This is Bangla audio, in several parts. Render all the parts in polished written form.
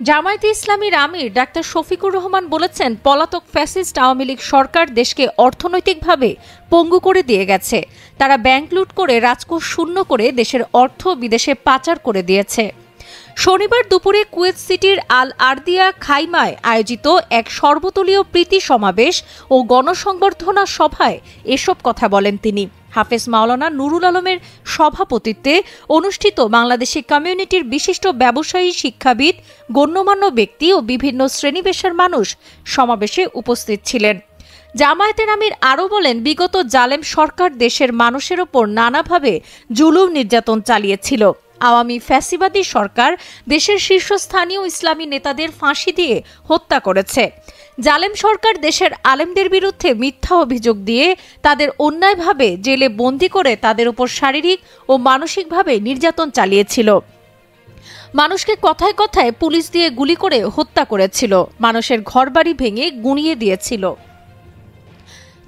জামায়াতে ইসলামীর আমির ডাক্তার শফিকুর রহমান বলেছেন, পলাতক ফ্যাসিস্ট আওয়ামী লীগ সরকার দেশকে অর্থনৈতিকভাবে পঙ্গু করে দিয়ে গেছে। তারা ব্যাংক লুট করে রাজকোষ শূন্য করে দেশের অর্থ বিদেশে পাচার করে দিয়েছে। শনিবার দুপুরে কুয়েত সিটির আল আরদিয়া খাইমায় আয়োজিত এক সর্বদলীয় প্রীতি সমাবেশ ও গণসংবর্ধনা সভায় এসব কথা বলেন তিনি। হাফেজ মাওলানা নুরুল আলমের সভাপতিত্বে অনুষ্ঠিত বাংলাদেশি কমিউনিটির বিশিষ্ট ব্যবসায়ী, শিক্ষাবিদ, গণ্যমান্য ব্যক্তি ও বিভিন্ন শ্রেণীপেশার মানুষ সমাবেশে উপস্থিত ছিলেন। জামায়াতের আমির আরও বলেন, বিগত জালেম সরকার দেশের মানুষের ওপর নানাভাবে জুলুম নির্যাতন চালিয়েছিল। আওয়ামী ফ্যাসিবাদী সরকার দেশের শীর্ষস্থানীয় ইসলামী নেতাদের ফাঁসি দিয়ে হত্যা করেছে। জালেম সরকার দেশের আলেমদের বিরুদ্ধে মিথ্যা অভিযোগ দিয়ে তাদের অন্যায়ভাবে জেলে বন্দী করে তাদের উপর শারীরিক ও মানসিকভাবে নির্যাতন চালিয়েছিল। মানুষকে কথায় কথায় পুলিশ দিয়ে গুলি করে হত্যা করেছিল। মানুষের ঘরবাড়ি ভেঙে গুঁড়িয়ে দিয়েছিল।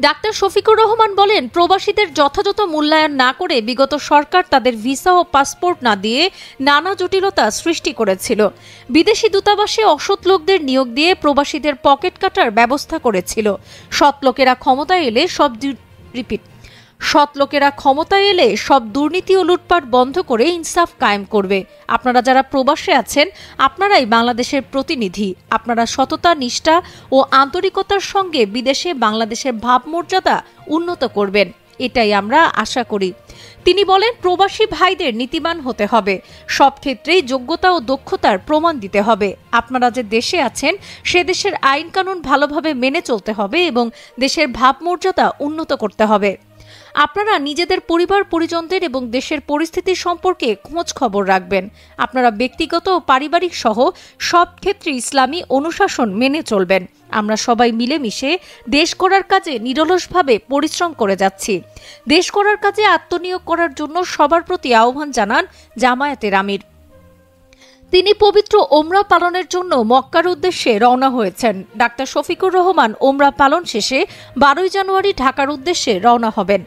ডাক্তার শফিকুর রহমান বলেন, প্রবাসীদের যথাযথ মূল্যায়ন না করে বিগত সরকার তাদের ভিসা ও পাসপোর্ট না দিয়ে নানা জটিলতা সৃষ্টি করেছিল। বিদেশি দূতাবাসে অসৎ লোকদের নিয়োগ দিয়ে প্রবাসীদের পকেট কাটার ব্যবস্থা করেছিল। সৎ লোকেরা ক্ষমতায় এলে সব দুর্নীতি ও লুটপাট বন্ধ করে ইনসাফ কায়েম করবে। আপনারা যারা প্রবাসে আছেন, আপনারাই বাংলাদেশের প্রতিনিধি। আপনারা সততা, নিষ্ঠা ও আন্তরিকতার সঙ্গে বিদেশে বাংলাদেশের ভাবমর্যাদা উন্নত করবেন, এটাই আমরা আশা করি। তিনি বলেন, প্রবাসী ভাইদের নীতিবান হতে হবে, সব ক্ষেত্রেই যোগ্যতা ও দক্ষতার প্রমাণ দিতে হবে। আপনারা যে দেশে আছেন সে দেশের আইন কানুন ভালোভাবে মেনে চলতে হবে এবং দেশের ভাবমর্যাদা উন্নত করতে হবে। আপনারা নিজেদের পরিবার পরিজনদের এবং দেশের পরিস্থিতি সম্পর্কে খোঁজ খবর রাখবেন। আপনারা ব্যক্তিগত ও পারিবারিক সহ সব ক্ষেত্রে ইসলামী অনুশাসন মেনে চলবেন। আমরা সবাই মিলেমিশে দেশ গড়ার কাজে নিরলসভাবে পরিশ্রম করে যাচ্ছি। দেশ গড়ার কাজে আত্মনিয়োগ করার জন্য সবার প্রতি আহ্বান জানান জামায়াতের আমির। তিনি পবিত্র ওমরা পালনের জন্য মক্কার উদ্দেশ্যে রওনা হয়েছেন। ডাক্তার শফিকুর রহমান ওমরা পালন শেষে 12 জানুয়ারি ঢাকার উদ্দেশ্যে রওনা হবেন।